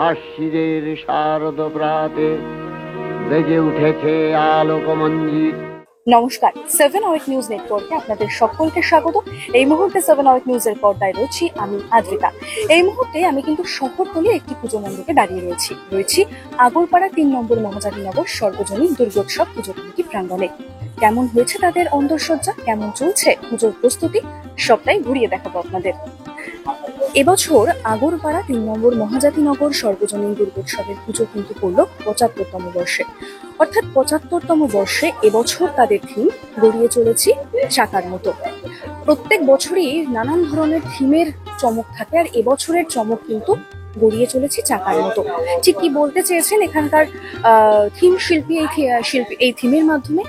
আশ্বিনের শারদ প্রাতে বেজে উঠেছে আলোকমঞ্জিত। নমস্কার, 7 আওয়ার নিউজ নেটওয়ার্কে আপনাদের সকলকে স্বাগত। এই মুহূর্তে 7 আওয়ার নিউজের পর্দায় রয়েছি আমি আদ্রিতা। এই মুহূর্তে আমি কিন্তু শহরতলি একটি পুজো মণ্ডপে দাঁড়িয়ে রয়েছি আগরপাড়া 3 নম্বর মহাজাতিনগর সর্বজনীন দুর্গোৎসব পুজো কমিটি প্রাঙ্গণে। কেমন হয়েছে তাদের অন্তঃসজ্জা, কেমন চলছে পুজোর প্রস্তুতি, সবটাই ঘুরিয়ে দেখাবো আপনাদের। এবছর আগরপাড়া 3 নম্বর মহাজাতিনগর সর্বজনীন দুর্গোৎসবের পুজো কিন্তু পড়ল 75তম বর্ষে। অর্থাৎ 75তম বর্ষে এবছর তাদের থিম গড়িয়ে চলেছি চাকার মতো। প্রত্যেক বছরই নানান ধরনের থিমের চমক থাকে, আর এবছরের চমক কিন্তু গড়িয়ে চলেছি চাকার মতো। ঠিক কি বলতে চেয়েছেন এখানকার থিম শিল্পী? এই থিমের মাধ্যমে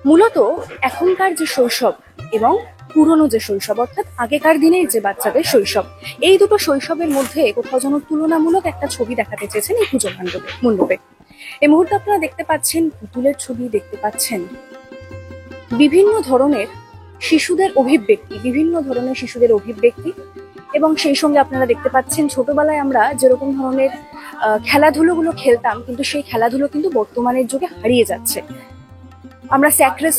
মূলত এখনকার যে শৈশব এবং পুরনো যে শৈশব, অর্থাৎ আগেকার দিনের যে বাচ্চাদের শৈশব, এই দুটো শৈশবের মধ্যে কোথাও যেন তুলনামূলক একটা ছবি দেখাতে চেয়েছেন এই পুজো মণ্ডপে। এই মুহূর্তে আপনারা দেখতে পাচ্ছেন পুতুলের ছবি, দেখতে পাচ্ছেন বিভিন্ন ধরনের শিশুদের অভিব্যক্তি, এবং সেই সঙ্গে আপনারা দেখতে পাচ্ছেন ছোটবেলায় আমরা যেরকম ধরনের খেলাধুলোগুলো খেলতাম, কিন্তু সেই খেলাধুলো কিন্তু বর্তমানের যুগে হারিয়ে যাচ্ছে। আমরা স্যাক রেস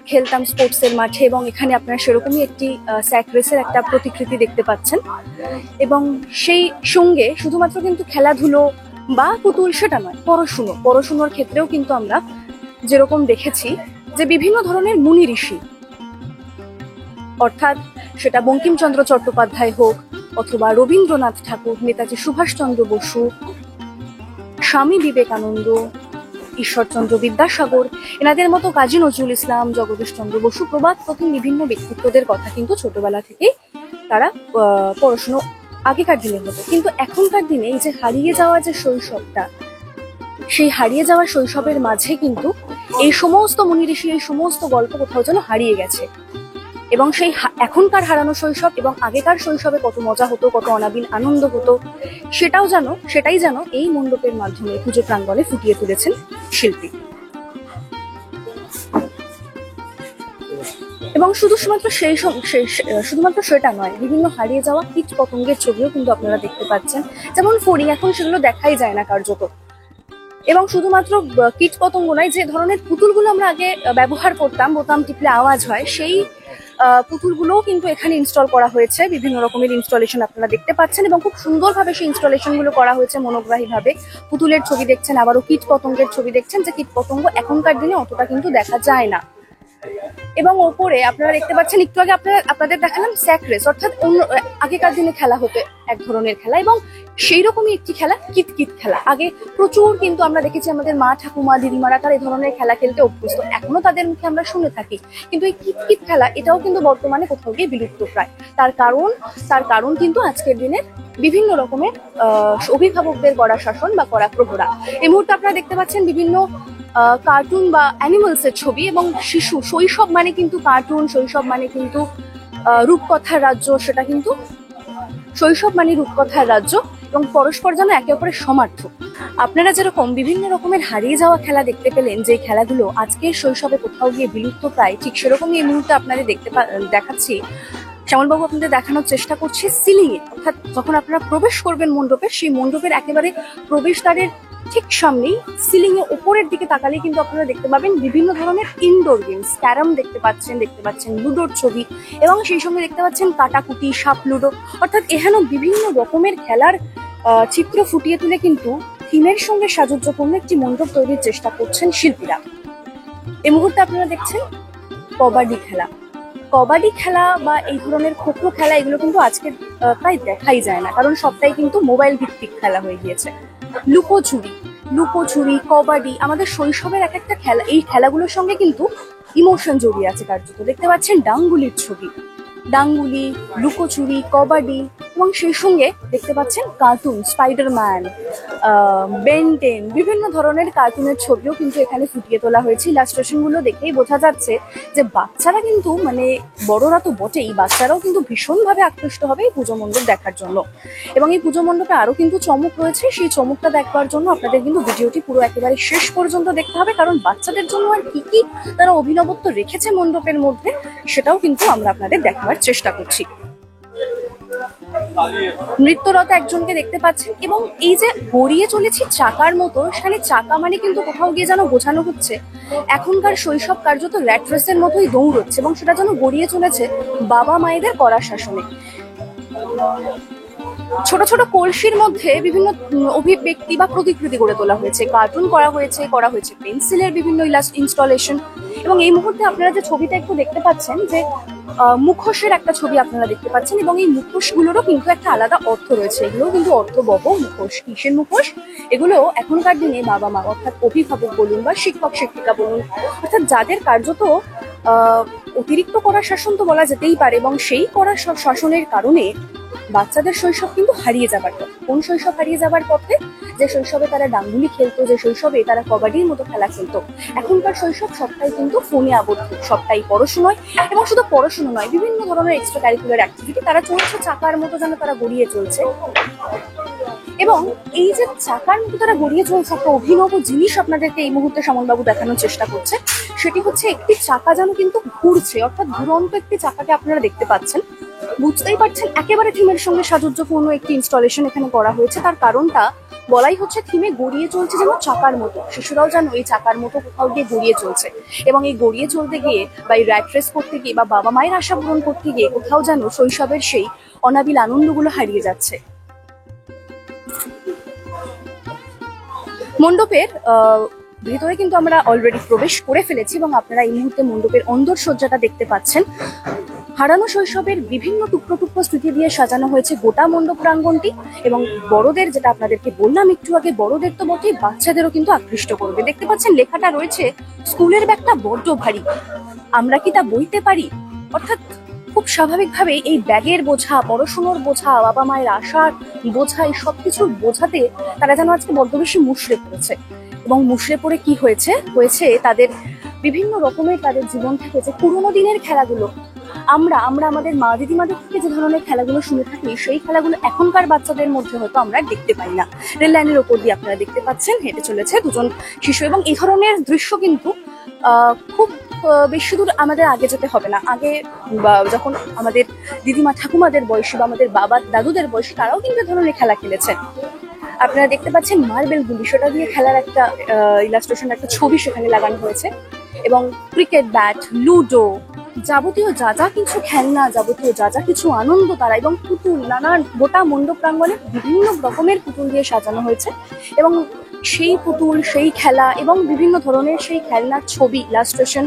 খেলতাম স্পোর্টসের মাঠে, এবং এখানে আপনারা সেরকমই একটি স্যাক রেসের একটা প্রতিকৃতি দেখতে পাচ্ছেন। এবং সেই সঙ্গে শুধুমাত্র কিন্তু খেলাধুলো বা পুতুল সেটা নয়, পড়াশুনোর ক্ষেত্রেও কিন্তু আমরা যেরকম দেখেছি যে বিভিন্ন ধরনের মুনি ঋষি, অর্থাৎ সেটা বঙ্কিমচন্দ্র চট্টোপাধ্যায় হোক অথবা রবীন্দ্রনাথ ঠাকুর, নেতাজি সুভাষচন্দ্র বসু, স্বামী বিবেকানন্দ, ঈশ্বরচন্দ্র বিদ্যাসাগর, এনাদের মতো কাজী নজরুল ইসলাম, জগদীশ চন্দ্র বসু প্রবাদ প্রথম বিভিন্ন ব্যক্তিত্বদের কথা কিন্তু ছোটবেলা থেকেই তারা পড়াশুনো আগেকার দিনের মতো। কিন্তু এখনকার দিনে এই যে হারিয়ে যাওয়া যে শৈশবটা, সেই হারিয়ে যাওয়া শৈশবের মাঝে কিন্তু এই সমস্ত মুনি ঋষি, এই সমস্ত গল্প কোথাও যেন হারিয়ে গেছে। এবং সেই এখনকার হারানো শৈশব এবং আগেকার শৈশবে কত মজা হতো, কত অনাবিল আনন্দ হতো, সেটাই যেন এই মণ্ডপের মাধ্যমে পুজো প্রাঙ্গণে ফুটিয়ে তুলেছেন শিল্পী। এবং শুধুমাত্র সেটা নয়, বিভিন্ন হারিয়ে যাওয়া কীট পতঙ্গের ছবিও কিন্তু আপনারা দেখতে পাচ্ছেন। যেমন ফড়িং, এখন সেগুলো দেখাই যায় না কার্যত। এবং শুধুমাত্র কীট পতঙ্গ নয়, যে ধরনের পুতুলগুলো আমরা আগে ব্যবহার করতাম, বোতাম টিপলে আওয়াজ হয়, সেই পুতুলগুলোও কিন্তু এখানে ইনস্টল করা হয়েছে। বিভিন্ন রকমের ইনস্টলেশন আপনারা দেখতে পাচ্ছেন, এবং খুব সুন্দরভাবে সেই ইনস্টলেশনগুলো করা হয়েছে মনোগ্রাহীভাবে। পুতুলের ছবি দেখছেন, আবারও কীট পতঙ্গের ছবি দেখছেন, যে কীট পতঙ্গ এখনকার দিনে অতটা কিন্তু দেখা যায় না। এবং ওপরে আপনারা দেখতে পাচ্ছেন, একটু আগে আপনাদের দেখালাম স্যাক রেস, অর্থাৎ আগেকার দিনে খেলা হতো এক ধরনের খেলা, এবং সেই রকমই একটি খেলা কিতকিত খেলা। আগে প্রচুর কিন্তু আমরা দেখেছি আমাদের মা ঠাকুমা দিদিমারা তারা এই ধরনের খেলা খেলতে অভ্যস্ত, এখনো তাদের মুখে আমরা শুনে থাকি। কিন্তু এই কিতকিত খেলা এটাও কিন্তু বর্তমানে কোথাও গিয়ে বিলুপ্ত প্রায়। তার কারণ কিন্তু আজকের দিনের বিভিন্ন রকমের অভিভাবকদের কড়া শাসন বা কড়া প্রহরা। এই মুহূর্তে আপনারা দেখতে পাচ্ছেন বিভিন্ন কার্টুন বা অ্যানিমালস এর ছবি, এবং শৈশব মানে কিন্তু কার্টুন, শৈশব মানে কিন্তু রূপকথার রাজ্য, সেটা কিন্তু শৈশব মানে রূপকথার রাজ্য, এবং পরস্পর যেন একে অপরের সমার্থ। আপনারা যেরকম বিভিন্ন রকমের হারিয়ে যাওয়া খেলা দেখতে পেলেন, যে খেলাগুলো আজকের শৈশবে কোথাও গিয়ে বিলুপ্ত প্রায়, ঠিক সেরকমই এই মুহূর্তে আপনাদের দেখাচ্ছি। শ্যামলবাবু আপনাদের দেখানোর চেষ্টা করছে সিলিং এ, অর্থাৎ যখন আপনারা প্রবেশ করবেন মণ্ডপে, সেই মণ্ডপের একেবারে প্রবেশদ্বারের ঠিক সামনেই সিলিং এ উপরের দিকে তাকালেই কিন্তু আপনারা দেখতে পাবেন বিভিন্ন ধরনের ইনডোর গেমস। ক্যারাম দেখতে পাচ্ছেন লুডোর ছবি, এবং সেই সঙ্গে দেখতে পাচ্ছেন কাটাকুটি, সাপ লুডো, অর্থাৎ এখানে বিভিন্ন রকমের খেলার চিত্র ফুটিয়ে তুলে কিন্তু থিমের সঙ্গে সাযুজ্যপূর্ণ একটি মণ্ডপ তৈরির চেষ্টা করছেন শিল্পীরা। এই মুহূর্তে আপনারা দেখছেন কবাডি খেলা বা এই ধরনের খোখো খেলা, এগুলো কিন্তু আজকে প্রায় দেখাই যায় না, কারণ সবটাই কিন্তু মোবাইল ভিত্তিক খেলা হয়ে গিয়েছে। লুকোচুরি, কবাডি, আমাদের শৈশবের এক একটা খেলা, এই খেলাগুলোর সঙ্গে কিন্তু ইমোশন জড়িয়ে আছে কার্যত। দেখতে পাচ্ছেন ডাঙ্গুলির ছবি, লুকোচুরি, কবাডি, এবং সেই সঙ্গে দেখতে পাচ্ছেন কার্টুন, স্পাইডারম্যান, বেন 10, বিভিন্ন ধরনের কার্টুনের ছবিও কিন্তু এখানে ফুটিয়ে তোলা হয়েছে। ইলাস্ট্রেশনগুলো দেখেই বোঝা যাচ্ছে যে বাচ্চারা কিন্তু, মানে বড়রা তো বটেই, বাচ্চারাও কিন্তু ভীষণভাবে আকৃষ্ট হবে এই পুজো মণ্ডপ দেখার জন্য। এবং এই পুজো মণ্ডপে আরো কিন্তু চমক রয়েছে, সেই চমকটা দেখবার জন্য আপনাদের কিন্তু ভিডিওটি পুরো একেবারে শেষ পর্যন্ত দেখতে হবে, কারণ বাচ্চাদের জন্য আর কি তারা অভিনবত্ব রেখেছে মণ্ডপের মধ্যে, সেটাও কিন্তু আমরা আপনাদের দেখাবার চেষ্টা করছি। নৃত্যরত একজনকে দেখতে পাচ্ছেন। এবং এই যে গড়িয়ে চলেছি চাকার মতো, সেখানে চাকা মানে কিন্তু কোথাও গিয়ে যেন বোঝানো হচ্ছে এখনকার শৈশব কার্যত র্যাট রেসের মতোই দৌড়চ্ছে, এবং সেটা যেন গড়িয়ে চলেছে বাবা মায়েদের কড়া শাসনে। ছোট ছোট কলসির মধ্যে বিভিন্ন অভিব্যক্তি বা প্রতিকৃতি গড়ে তোলা হয়েছে, কার্টুন করা হয়েছে পেন্সিলের বিভিন্ন ইনস্টলেশন। এবং এই মুহূর্তে আপনারা যে ছবিটা একটু দেখতে পাচ্ছেন, যে মুখোশের একটা ছবি আপনারা দেখতে পাচ্ছেন, এবং এই মুখোশগুলোরও কিন্তু একটা আলাদা অর্থ রয়েছে। এগুলোও কিন্তু অর্থবহ মুখোশ। কিসের মুখোশ? এগুলো এখনকার দিনে বাবা মা অর্থাৎ অভিভাবক বলুন বা শিক্ষক শিক্ষিকা বলুন, অর্থাৎ যাদের কার্যত অতিরিক্ত কড়া শাসন তো বলা যেতেই পারে, এবং সেই কড়া শাসনের কারণে বাচ্চাদের শৈশব কিন্তু হারিয়ে যাবার পথে। কোন শৈশব হারিয়ে যাবার পথে? যে শৈশবে তারা ডাঙ্গুলি খেলতো, যে শৈশবে তারা কবাডির মতো খেলা খেলতো। এখনকার শৈশব সবটাই কিন্তু ফোনে আবদ্ধ, সবটাই পড়াশোনায়, এবং শুধু পড়াশোনা নয়, বিভিন্ন ধরনের এক্সট্রা কারিকুলার অ্যাক্টিভিটি তারা চলছে চাকার মতো, যেন তারা গড়িয়ে চলছে। এবং এই যে চাকার মতো তারা গড়িয়ে চলছে, একটা অভিনব জিনিস আপনাদেরকে এই মুহূর্তে সমনবাবু দেখানোর চেষ্টা করছে। সেটি হচ্ছে একটি চাকা যেন কিন্তু ঘুরছে, অর্থাৎ ঘুরন্ত একটি চাকাকে আপনারা দেখতে পাচ্ছেন। বুঝতেই পারছেন একেবারে থিমের সঙ্গে সাযুজ্যপূর্ণ একটি ইনস্টলেশন এখানে করা হয়েছে। তার কারণটা বলাই হচ্ছে থিমে গড়িয়ে চলছে যেন চাকার মতো, শিশুরাও যেন এই চাকার মতো কোথাও গিয়ে গড়িয়ে চলছে। এবং এই গড়িয়ে চলতে গিয়ে বা এই র্যাট রেস করতে গিয়ে বা বাবা মায়ের আশা পূরণ করতে গিয়ে কোথাও যেন শৈশবের সেই অনাবিল আনন্দগুলো হারিয়ে যাচ্ছে। মণ্ডপের ভেতরে কিন্তু আমরা অলরেডি প্রবেশ করে ফেলেছি, এবং আপনারা এই মুহূর্তে মণ্ডপের অন্দরসজ্জাটা দেখতে পাচ্ছেন। হারানো শৈশবের বিভিন্ন টুকরো টুকরো স্মৃতি দিয়ে সাজানো হয়েছে গোটা মণ্ডপ প্রাঙ্গণটি। এবং বড়দের, যেটা আপনাদেরকে বললাম একটু আগে, বড়দের তো বটেই, বাচ্চাদেরও কিন্তু আকৃষ্ট করবে। দেখতে পাচ্ছেন লেখাটা রয়েছে, স্কুলের ব্যাগটা বড্ড ভারী, আমরা কি তা বইতে পারি? অর্থাৎ খুব স্বাভাবিকভাবে এই ব্যাগের বোঝা, পড়াশোনার বোঝা, বাবা মায়ের আশার বোঝা, এই সবকিছুর বোঝাতে তারা যেন আজকে বড্ড বেশি মুষড়ে পড়েছে। এবং মুষড়ে পড়ে কি হয়েছে তাদের বিভিন্ন রকমের তাদের জীবন থেকে যে পুরোনো দিনের খেলাগুলো, আমরা আমাদের মা দিদিমাদের থেকে যে ধরনের খেলাগুলো শুনে থাকি, সেই খেলাগুলো এখনকার বাচ্চাদের মধ্যে হয়তো আমরা দেখতে পাই না। রেল লাইনের ওপর দিয়ে আপনারা দেখতে পাচ্ছেন হেঁটে চলেছে দুজন শিশু, এবং এই ধরনের দৃশ্য কিন্তু খুব বেশি দূর আমাদের আগে যেতে হবে না। আগে যখন আমাদের দিদিমা ঠাকুমাদের বয়সী বা আমাদের বাবা দাদুদের বয়সী, তারাও কিন্তু এই ধরনের খেলা খেলেছেন। আপনারা দেখতে পাচ্ছেন মার্বেল গুলি, সেটা দিয়ে খেলার একটা ইলাস্ট্রেশন, একটা ছবি সেখানে লাগানো হয়েছে। এবং ক্রিকেট ব্যাট, লুডো, যাবতীয় যা যা কিছু খেলনা, যাবতীয় যা যা কিছু আনন্দ তারা, এবং পুতুল, নানান গোটা মণ্ডপ প্রাঙ্গণে বিভিন্ন রকমের পুতুল দিয়ে সাজানো হয়েছে। এবং সেই পুতুল, সেই খেলা এবং বিভিন্ন ধরনের সেই খেলনার ছবি, ইলাস্ট্রেশন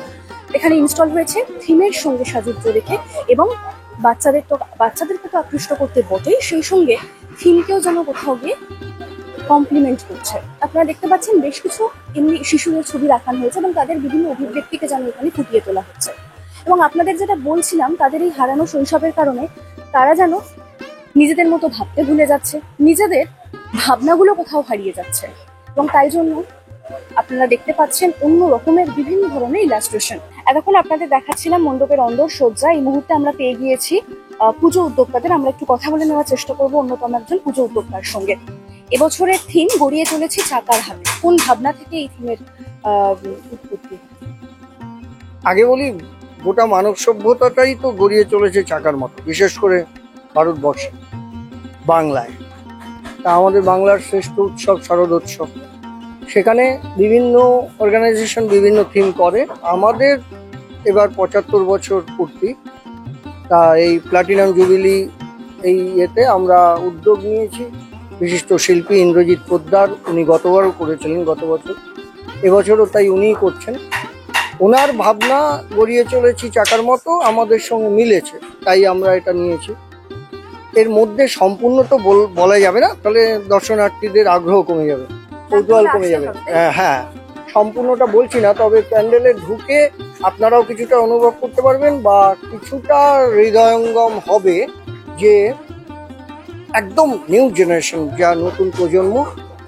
এখানে ইনস্টল হয়েছে থিমের সঙ্গে সাযুজ্য রেখে। এবং বাচ্চাদেরকে তো আকৃষ্ট করতে বটেই, সেই সঙ্গে থিমকেও যেন কোথাও গিয়ে কমপ্লিমেন্ট করছে। আপনারা দেখতে পাচ্ছেন বেশ কিছু এমনি শিশুদের ছবি রাখানো হয়েছে, এবং তাদের বিভিন্ন অভিব্যক্তিকে যেন এখানে ফুটিয়ে তোলা হচ্ছে। এবং আপনাদের যেটা বলছিলাম, তাদের এই হারানো শৈশবের কারণে তারা যেন নিজেদের মতো ভাবতে ভুলে যাচ্ছে, নিজেদের ভাবনাগুলো কোথাও হারিয়ে যাচ্ছে। এবং তাই জন্য আপনারা দেখতে পাচ্ছেন অন্য রকমের বিভিন্ন ধরনের ইলাস্ট্রেশন। এতক্ষণ আপনাদের দেখাচ্ছিলাম মণ্ডপের অন্দরসজ্জা। এই মুহূর্তে আমরা পেয়ে গিয়েছি পুজো উদ্যোক্তাদের। আমরা একটু কথা বলে নেওয়ার চেষ্টা করবো অন্যতম একজন পুজো উদ্যোক্তার সঙ্গে। এবছরের থিম গড়িয়ে চলেছি চাকার হাতে। কোন ভাবনা থেকে এই থিমের উৎপত্তি? আগে বলি, গোটা মানব সভ্যতাটাই তো গড়িয়ে চলেছে চাকার মতো, বিশেষ করে ভারতবর্ষে, বাংলায়। তা আমাদের বাংলার শ্রেষ্ঠ উৎসব শারদোৎসব, সেখানে বিভিন্ন অর্গানাইজেশন বিভিন্ন থিম করে। আমাদের এবার 75 বছর পূর্তি, তা এই প্লাটিনাম জুবিলি এই ইয়েতে আমরা উদ্যোগ নিয়েছি। বিশিষ্ট শিল্পী ইন্দ্রজিৎ পোদ্দার, উনি গতবারও করেছিলেন, গত বছর, এবছরও তাই উনিই করছেন। ওনার ভাবনা গড়িয়ে চলেছি চাকার মতো আমাদের সঙ্গে মিলেছে, তাই আমরা এটা নিয়েছি। এর মধ্যে সম্পূর্ণ তো বলা যাবে না, তাহলে দর্শনার্থীদের আগ্রহ কমে যাবে, কৌতূহল কমে যাবে। হ্যাঁ, সম্পূর্ণটা বলছি না, তবে প্যান্ডেলে ঢুকে আপনারাও কিছুটা অনুভব করতে পারবেন, বা কিছুটা হৃদয়ঙ্গম হবে যে একদম নিউ জেনারেশন, যা নতুন প্রজন্ম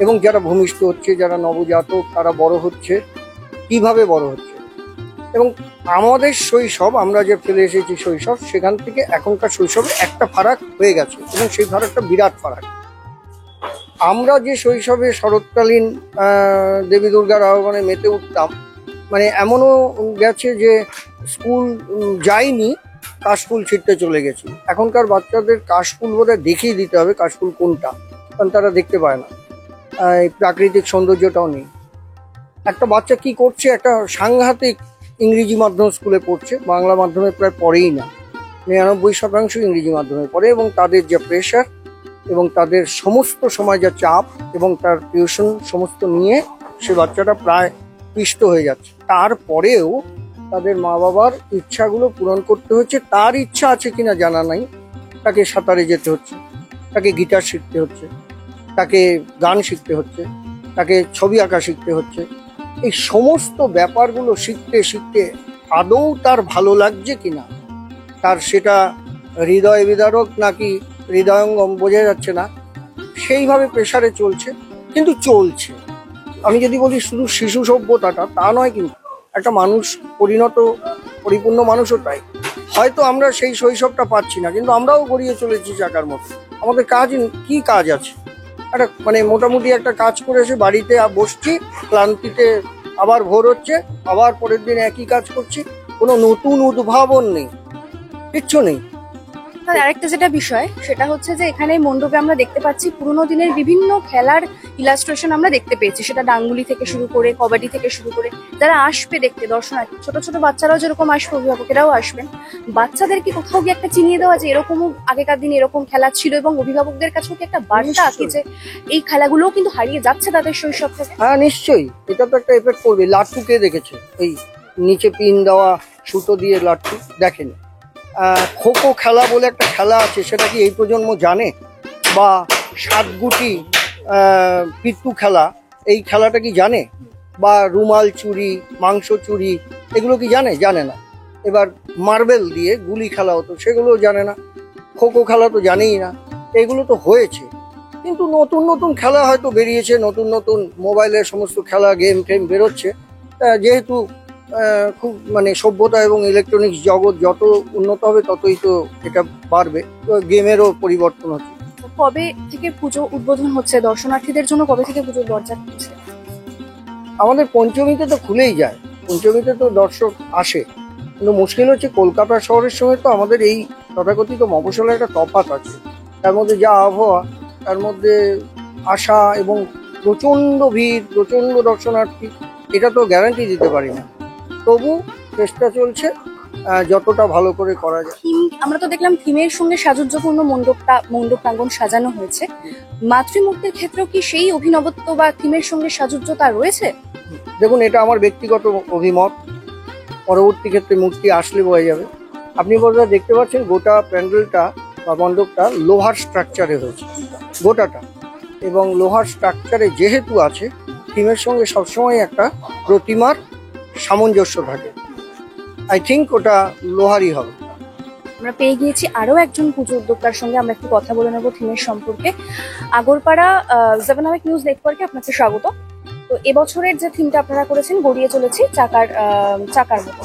এবং যারা ভূমিষ্ঠ হচ্ছে, যারা নবজাতক, তারা বড় হচ্ছে, কিভাবে বড় হচ্ছে। এবং আমাদের শৈশব, আমরা যে ফেলে এসেছি শৈশব, সেখান থেকে এখনকার শৈশবে একটা ফারাক হয়ে গেছে, এবং সেই ফারাকটা বিরাট ফারাক। আমরা যে শৈশবে শরৎকালীন দেবী দুর্গার আহ্বানে মেতে উঠতাম, মানে এমনও গেছে যে স্কুল যাইনি, কাশফুল ছিঁড়তে চলে গেছি। এখনকার বাচ্চাদের কাশফুল বোধহয় দেখিয়ে দিতে হবে কাশফুল কোনটা, কারণ তারা দেখতে পায় না। এই প্রাকৃতিক সৌন্দর্যটাও নেই। একটা বাচ্চা কি করছে, একটা সাংঘাতিক ইংরেজি মাধ্যম স্কুলে পড়ছে, বাংলা মাধ্যমে প্রায় পড়েই না। 99% ইংরেজি মাধ্যমে পড়ে, এবং তাদের যে প্রেশার এবং তাদের সমস্ত সময় যা চাপ এবং তার টিউশন সমস্ত নিয়ে সে বাচ্চাটা প্রায় পিষ্ট হয়ে যাচ্ছে। তারপরেও তাদের মা বাবার ইচ্ছাগুলো পূরণ করতে হচ্ছে। তার ইচ্ছা আছে কিনা জানা নাই, তাকে সাঁতারে যেতে হচ্ছে, তাকে গিটার শিখতে হচ্ছে, তাকে গান শিখতে হচ্ছে, তাকে ছবি আঁকা শিখতে হচ্ছে। এই সমস্ত ব্যাপারগুলো শিখতে শিখতে আদৌ তার ভালো লাগছে কিনা, তার সেটা হৃদয় বিদারক নাকি হৃদয়ঙ্গম বোঝা যাচ্ছে না, সেইভাবে প্রেসারে চলছে। কিন্তু চলছে। আমি যদি বলি শুধু শিশু সভ্যতাটা, তা নয়, কিন্তু একটা মানুষ পরিপূর্ণ মানুষও তাই। হয়তো আমরা সেই শৈশবটা পাচ্ছি না, কিন্তু আমরাও গড়িয়ে চলেছি চাকার মতো। আমাদের কি কাজ আছে? একটা মোটামুটি একটা কাজ করে এসে বাড়িতে বসছি, ক্লান্তিতে আবার ভোর হচ্ছে, আবার পরের দিন একই কাজ করছি, কোনো নতুন উদ্ভাবন নেই, কিচ্ছু নেই। আরেকটা যেটা বিষয় সেটা হচ্ছে যে এখানে মণ্ডপে আমরা দেখতে পাচ্ছি পুরোনো দিনের বিভিন্ন খেলার ইলাস্ট্রেশন আমরা দেখতে পেয়েছি, সেটা ডাঙ্গুলি থেকে শুরু করে কবাডি থেকে শুরু করে। যারা আসবে দেখতে দর্শনার্থী, ছোট ছোট বাচ্চারাও যেরকম আসবে, অভিভাবকেরাও আসবেন, বাচ্চাদেরকে কোথাও গিয়ে একটা চিনিয়ে দেওয়া যে এরকমও আগেকার দিনে এরকম খেলা ছিল, এবং অভিভাবকদের কাছেও কি একটা বার্তা আছে যে এই খেলাগুলোও কিন্তু হারিয়ে যাচ্ছে তাদের শৈশব থেকে। হ্যাঁ, নিশ্চয়ই, এটা তো একটা এফেক্ট করবে। লাট্টুকে দেখেছে, এই নিচে পিন দেওয়া সুতো দিয়ে লাট্টু দেখেন। খোখো খেলা বলে একটা খেলা আছে, সেটা কি এই প্রজন্ম জানে? বা সাতগুটি পিট্টু খেলা, এই খেলাটা কি জানে? বা রুমাল চুরি, মাংস চুরি, এগুলো কি জানে না। এবার মার্বেল দিয়ে গুলি খেলা হতো, সেগুলোও জানে না। খোখো খেলা তো জানেই না। এগুলো তো হয়েছে, কিন্তু নতুন নতুন খেলা হয়তো বেরিয়েছে, নতুন নতুন মোবাইলের সমস্ত খেলা গেম টেম বেরোচ্ছে। যেহেতু খুব সভ্যতা এবং ইলেকট্রনিক্স জগৎ যত উন্নত হবে ততই তো এটা বাড়বে, তো গেমেরও পরিবর্তন হচ্ছে। কবে থেকে পুজো উদ্বোধন হচ্ছে দর্শনার্থীদের জন্য? কবে থেকে পুজোর দরজা খুলছে? আমাদের পঞ্চমীতে তো খুলেই যায়, পঞ্চমীতে তো দর্শক আসে। কিন্তু মুশকিল হচ্ছে কলকাতা শহরের সঙ্গে তো আমাদের এই তথাকথিত মফস্বলের একটা তফাৎ আছে। তার মধ্যে যা আবহাওয়া, তার মধ্যে আসা এবং প্রচন্ড ভিড়, প্রচন্ড দর্শনার্থী, এটা তো গ্যারান্টি দিতে পারি না। তবু চেষ্টা চলছে যতটা ভালো করে করা যায়। আমরা তো দেখলাম থিমের সঙ্গে সাজুজ্যপূর্ণ মণ্ডপ প্রাঙ্গণ সাজানো হয়েছে। মাতৃমূর্তির ক্ষেত্রেও কি সেই অভিনবত্ব বা থিমের সঙ্গে সাজুজ্যতা রয়েছে? দেখুন, এটা আমার ব্যক্তিগত অভিমত, পরবর্তী ক্ষেত্রে মূর্তি আসলে বোঝা যাবে। আপনি বোধহয় দেখতে পাচ্ছেন গোটা প্যান্ডেলটা বা মণ্ডপটা লোহার স্ট্রাকচারে হয়েছে গোটাটা, এবং লোহার স্ট্রাকচারে যেহেতু আছে, থিমের সঙ্গে সবসময় একটা প্রতিমার সামঞ্জস্য থাকে। আই থিঙ্ক ওটা লোহারই হবে। আমরা পেয়ে গিয়েছি আরো একজন পুজো উদ্যোক্তার সঙ্গে, আমরা একটু কথা বলে নেবো থিমের সম্পর্কে। আগরপাড়া 7 আওয়ার নিউজ নেটওয়ার্কে আপনাকে স্বাগত। তো এবছরের যে থিমটা আপনারা করেছেন, গড়িয়ে চলেছি চাকার মতো,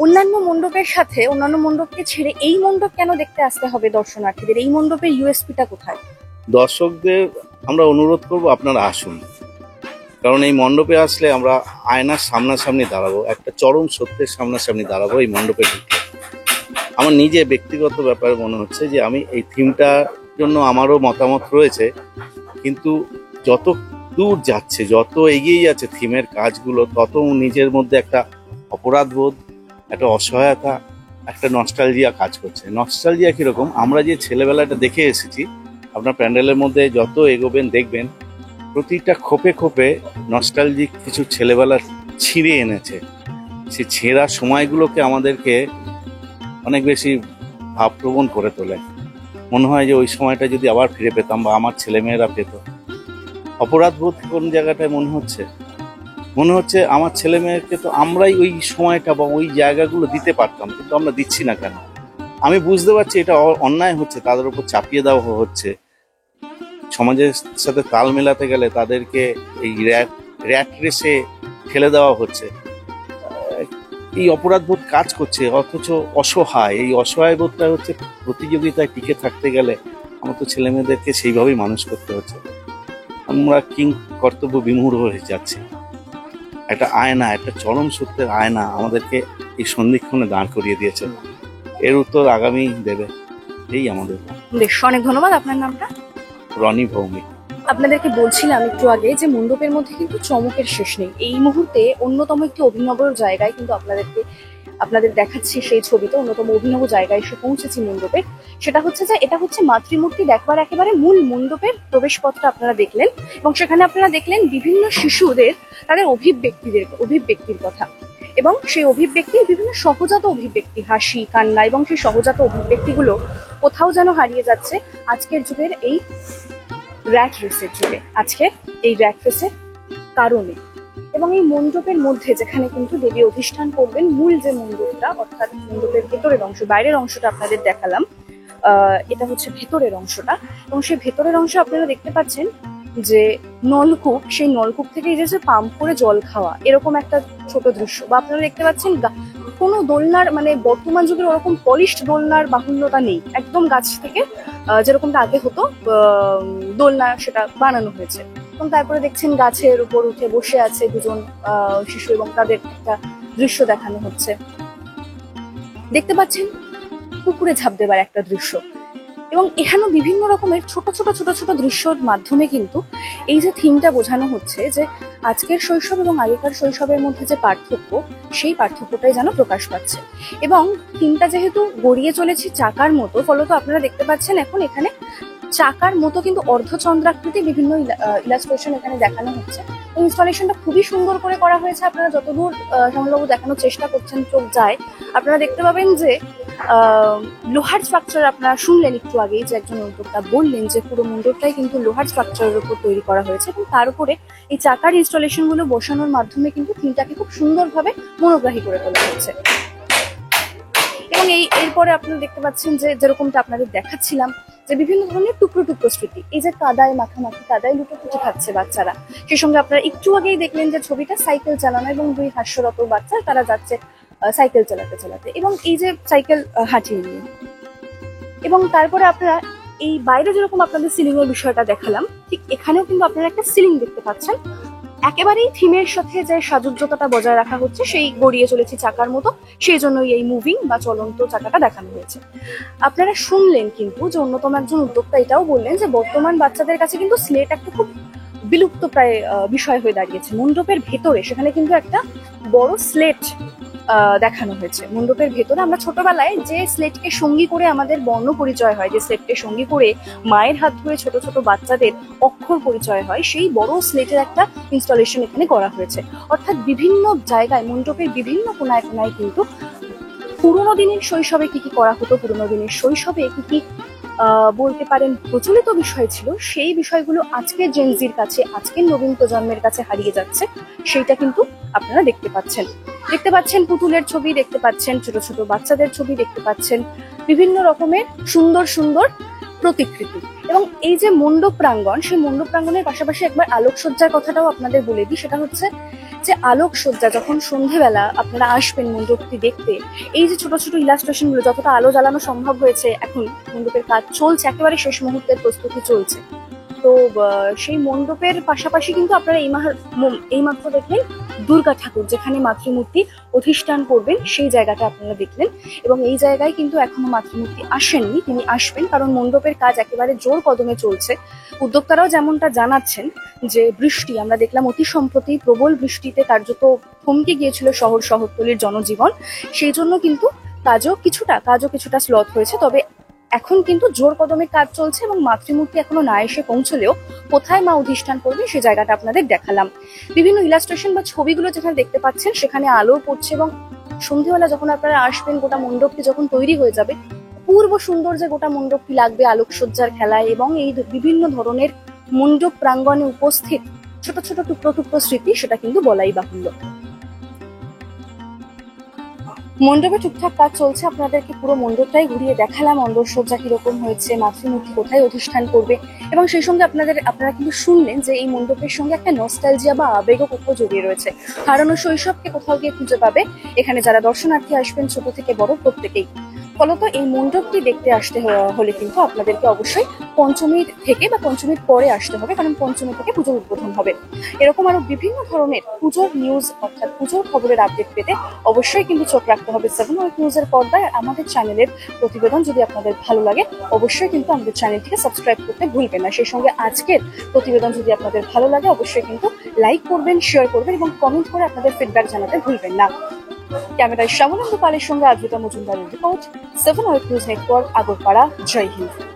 অন্যান্য মণ্ডপের সাথে, অন্যান্য মণ্ডপকে ছেড়ে এই মণ্ডপ কেন দেখতে আসতে হবে দর্শনার্থীদের? এই মণ্ডপের ইউএসপিটা কোথায়? দর্শকদের আমরা অনুরোধ করব, আপনারা আসুন, কারণ এই মণ্ডপে আসলে আমরা আয়নার সামনাসামনি দাঁড়াবো, একটা চরম সত্যের সামনাসামনি দাঁড়াবো এই মণ্ডপে ঢুকে। আমার নিজে ব্যক্তিগত ব্যাপারে মনে হচ্ছে যে আমি এই থিমটার জন্য আমারও মতামত রয়েছে, কিন্তু যত দূর যাচ্ছে, যত এগিয়ে যাচ্ছে থিমের কাজগুলো, তত নিজের মধ্যে একটা অপরাধবোধ, একটা অসহায়তা, একটা নস্টালজিয়া কাজ করছে। নস্টালজিয়া কীরকম? আমরা যে ছেলেবেলাটা দেখে এসেছি, আপনার প্যান্ডেলের মধ্যে যত এগোবেন দেখবেন প্রতিটা খোপে খোপে নস্টালজিক কিছু ছেলেবেলা ছিঁড়ে এনেছে। সেই ছেঁড়া সময়গুলোকে আমাদেরকে অনেক বেশি ভাবপ্রবণ করে তোলে। মনে হয় যে ওই সময়টা যদি আবার ফিরে পেতাম বা আমার ছেলেমেয়েরা পেত। অপরাধবোধ কোন জায়গাটায় মনে হচ্ছে আমার ছেলেমেয়েকে তো আমরাই ওই সময়টা বা ওই জায়গাগুলো দিতে পারতাম, কিন্তু আমরা দিচ্ছি না কেন? আমি বুঝতে পারছি এটা অন্যায় হচ্ছে, তাদের উপর চাপিয়ে দেওয়া হচ্ছে। সমাজের সাথে তাল মেলাতে গেলে তাদেরকে এই র্যাট রেসে ঠেলে দেওয়া হচ্ছে। এই অপরাধবোধ কাজ করছে, অথচ অসহায়, এই অসহায় বোধটা হচ্ছে প্রতিযোগিতায় টিকে থাকতে গেলে আমার তো ছেলে মেয়েদেরকে সেইভাবেই মানুষ করতে হচ্ছে। আমরা কর্তব্য বিমূঢ় হয়ে যাচ্ছি। একটা আয়না, একটা চরম সত্যের আয়না আমাদেরকে এই সন্ধিক্ষণে দাঁড় করিয়ে দিয়েছে। এর উত্তর আগামী দেবে, এই আমাদের। বেশ, অনেক ধন্যবাদ। আপনার নামটা? রনি ভৌমিক। আপনাদেরকে বলছিলাম একটু আগে যে মণ্ডপের মধ্যে কিন্তু চমকের শেষ নেই। এই মুহূর্তে অন্যতম একটি অভিনব জায়গায় কিন্তু আপনাদের দেখাচ্ছি সেই ছবিতে অন্যতম অভিনব জায়গায় এসে পৌঁছেছি মণ্ডপে। সেটা হচ্ছে যে এটা হচ্ছে মাতৃমূর্তি দেখবার একেবারে মূল মণ্ডপের প্রবেশপথটা আপনারা দেখলেন, এবং সেখানে আপনারা দেখলেন বিভিন্ন শিশুদের তাদের অভিব্যক্তির কথা, এবং সেই অভিব্যক্তির বিভিন্ন সহজাত অভিব্যক্তি, হাসি, কান্না, এবং সেই সহজাত অভিব্যক্তিগুলো কোথাও যেন হারিয়ে যাচ্ছে আজকের যুগের এই র্যাট রেসের যুগে, আজকের এই র্যাট রেসের কারণে। এবং এই মণ্ডপের মধ্যে যেখানে কিন্তু দেবী অধিষ্ঠান করবেন, মূল যে মণ্ডপটা অর্থাৎ মণ্ডপের ভেতরের অংশ, বাইরের অংশটা আপনাদের দেখালাম, এটা হচ্ছে ভেতরের অংশটা, এবং সেই ভেতরের অংশে আপনারা দেখতে পাচ্ছেন যে নলকূপ, সেই নলকূপ থেকে এই যে পাম্প করে জল খাওয়া, এরকম একটা ছোট দৃশ্য, বা আপনারা দেখতে পাচ্ছেন কোনো দোলনার মানে বর্তমান যুগের ওরকম পলিশড দোলনার বাহুল্যতা নেই, একদম গাছ থেকে যেরকমটা আগে হতো দোলনা সেটা বানানো হয়েছে। এবং তারপরে দেখছেন গাছের উপর উঠে বসে আছে দুজন শিশু, এবং তাদের একটা দৃশ্য দেখানো হচ্ছে। দেখতে পাচ্ছেন পুকুরে ঝাঁপ দেবার একটা দৃশ্য, এবং এখানেও বিভিন্ন রকমের ছোট ছোট ছোট ছোট দৃশ্যর মাধ্যমে কিন্তু এই যে থিমটা বোঝানো হচ্ছে যে আজকের শৈশব এবং আগেকার শৈশবের মধ্যে যে পার্থক্য, সেই পার্থক্যটাই যেন প্রকাশ পাচ্ছে। এবং থিমটা যেহেতু গড়িয়ে চলেছে চাকার মতো, ফলত আপনারা দেখতে পাচ্ছেন এখন এখানে চাকার মতো কিন্তু অর্ধচন্দ্রাকৃতি বিভিন্ন ইলাস্ট্রেশন এখানে দেখানো হচ্ছে। ইনস্টলেশনটা খুবই সুন্দর করে করা হয়েছে। আপনারা যতদূর শ্যামলবাবু দেখানোর চেষ্টা করছেন চোখ যায়, আপনারা দেখতে পাবেন যে লোহার স্ট্রাকচার, আপনারা শুনলেন একটু আগেই যে একজন উদ্যোক্তা বললেন যে পুরো মণ্ডপটাই কিন্তু লোহার স্ট্রাকচারের উপর তৈরি করা হয়েছে, এবং তার উপরে এই চাকার ইনস্টলেশন গুলো বসানোর মাধ্যমে কিন্তু থিমটাকে খুব সুন্দরভাবে মনোগ্রাহী করে তোলা হয়েছে। এবং এরপরে আপনারা দেখতে পাচ্ছেন যে যেরকমটা আপনাদের দেখাচ্ছিলাম যে বিভিন্ন ধরনের টুকরো টুকরো স্মৃতি, এই যে কাদায় মাখামাখি, কাদায় লুটোপুটি খাচ্ছে বাচ্চারা, সেই সঙ্গে আপনারা একটু আগেই দেখলেন যে ছবিটা সাইকেল চালানো, এবং দুই হাস্যরত বাচ্চা তারা যাচ্ছে সাইকেল চালাতে চালাতে, এবং এই যে সাইকেল হাঁটিয়ে নিয়ে। এবং তারপরে আপনারা এই বাইরে যেরকম আপনাদের সিলিং এর বিষয়টা দেখালাম, ঠিক এখানেও কিন্তু আপনারা একটা সিলিং দেখতে পাচ্ছেন। একেবারেই থিমের সাথে যে সাজুজ্যতাটা বজায় রাখা হচ্ছে, সেই গড়িয়ে চলেছে চাকার মতো, সেই জন্যই এই মুভিং বা চলন্ত চাকাটা দেখানো হয়েছে। আপনারা শুনলেন কিন্তু যে অন্যতম একজন উদ্যোক্তা এটাও বললেন যে বর্তমান বাচ্চাদের কাছে কিন্তু স্লেট একটা খুব বিলুপ্ত প্রায় বিষয় হয়ে দাঁড়িয়েছে। মণ্ডপের ভেতরে সেখানে কিন্তু একটা বড় স্লেট দেখানো হয়েছে। মণ্ডপের ভেতরে আমরা ছোটবেলায় যে স্লেটকে সঙ্গী করে আমাদের বর্ণ পরিচয় হয়, যে স্লেটকে সঙ্গী করে মায়ের হাত ধরে ছোট ছোট বাচ্চাদের অক্ষর পরিচয় হয়, সেই বড় স্লেটের একটা ইনস্টলেশন এখানে করা হয়েছে। অর্থাৎ বিভিন্ন জায়গায় মণ্ডপের বিভিন্ন কোনায় কোনায় কিন্তু পুরোনো দিনের শৈশবে কি কি করা হতো, পুরোনো দিনের শৈশবে কি কি বলতে পারেন প্রচলিত বিষয় ছিল, সেই বিষয়গুলো আজকের জেনজির কাছে, আজকের নবীন প্রজন্মের কাছে হারিয়ে যাচ্ছে, সেইটা কিন্তু আপনারা দেখতে পাচ্ছেন পুতুলের ছবি দেখতে পাচ্ছেন, ছোট ছোট বাচ্চাদের ছবি দেখতে পাচ্ছেন, বিভিন্ন রকমের সুন্দর সুন্দর প্রতিকৃতি। এবং এই যে মণ্ডপ প্রাঙ্গণ, সেই মণ্ডপ প্রাঙ্গণের পাশাপাশি একবার আলোকসজ্জার কথাটাও আপনাদের বলে দিই। সেটা হচ্ছে যে আলোকসজ্জা যখন সন্ধেবেলা আপনারা আসবেন মণ্ডপটি দেখতে, এই যে ছোট ছোট ইলাস্ট্রেশন গুলো, যতটা আলো জ্বালানো সম্ভব হয়েছে, এখন মণ্ডপের কাজ চলছে, একেবারে শেষ মুহূর্তের প্রস্তুতি চলছে। তো সেই মণ্ডপের পাশাপাশি কিন্তু আপনারা এইমাত্র দেখলেন দুর্গা ঠাকুর, যেখানে মাতৃমূর্তি অধিষ্ঠান করবেন, সেই জায়গাটা আপনারা দেখলেন। এবং এই জায়গায় কিন্তু এখনো মাতৃমূর্তি আসেননি, তিনি আসবেন, কারণ মণ্ডপের কাজ একেবারে জোর কদমে চলছে। উদ্যোক্তারাও যেমনটা জানাচ্ছেন যে বৃষ্টি, আমরা দেখলাম অতি সম্প্রতি প্রবল বৃষ্টিতে কার্যত থমকে গিয়েছিল শহরতলির জনজীবন, সেই জন্য কিন্তু কাজও কিছুটা স্লথ হয়েছে। তবে এখন কিন্তু জোর কদমে কাজ চলছে, এবং মাতৃমূর্তি এখনো না এসে পৌঁছলেও কোথায় মা অধিষ্ঠান করবে সেই জায়গাটা আপনাদের দেখালাম। বিভিন্ন ইলাস্ট্রেশন বা ছবিগুলো যেখানে দেখতে পাচ্ছেন, সেখানে আলো পড়ছে, এবং সন্ধ্যেবেলা যখন আপনারা আসবেন, গোটা মণ্ডপটি যখন তৈরি হয়ে যাবে, পূর্ব সুন্দর যে গোটা মণ্ডপটি লাগবে আলোকসজ্জার খেলায়, এবং এই বিভিন্ন ধরনের মণ্ডপ প্রাঙ্গণে উপস্থিত ছোট ছোট টুকরো টুকরো স্মৃতি, সেটা কিন্তু বলাই বাহুল্য। মণ্ডপে ঠিকঠাক কাজ চলছে, আপনাদেরকে পুরো মণ্ডপটাই ঘুরিয়ে দেখালাম, অন্দরসজ্জা কিরকম হয়েছে, মাতৃমূর্তি কোথায় অধিষ্ঠান করবে, এবং সেই সঙ্গে আপনারা কিন্তু শুনলেন যে এই মণ্ডপের সঙ্গে একটা নস্টালজিয়া বা আবেগও কোথাও জড়িয়ে রয়েছে। হারানো শৈশবকে কোথাও গিয়ে খুঁজে পাবে এখানে যারা দর্শনার্থী আসবেন, ছোট থেকে বড় প্রত্যেকেই। ফলত এই মণ্ডপটি দেখতে আসতে হলে কিন্তু আপনাদেরকে অবশ্যই পঞ্চমীর থেকে বা পঞ্চমীর পরে আসতে হবে, কারণ পঞ্চমী থেকে পুজোর উদ্বোধন হবে। এরকম আরো বিভিন্ন ধরনের পুজোর নিউজ অর্থাৎ পুজোর খবরের আপডেট পেতে অবশ্যই কিন্তু চোখ রাখতে হবে 7 ওয়ার্ল্ড নিউজের পর্দায়। আর আমাদের চ্যানেলের প্রতিবেদন যদি আপনাদের ভালো লাগে অবশ্যই কিন্তু আমাদের চ্যানেলটিকে সাবস্ক্রাইব করতে ভুলবেন না। সেই সঙ্গে আজকের প্রতিবেদন যদি আপনাদের ভালো লাগে অবশ্যই কিন্তু লাইক করবেন, শেয়ার করবেন এবং কমেন্ট করে আপনাদের ফিডব্যাক জানাতে ভুলবেন না। ক্যামেরায় শ্যামলেন্দু পালের সঙ্গে আদ্রিতা মজুমদারের report, 7 world news network, Agarpara. জয় হিন্দ।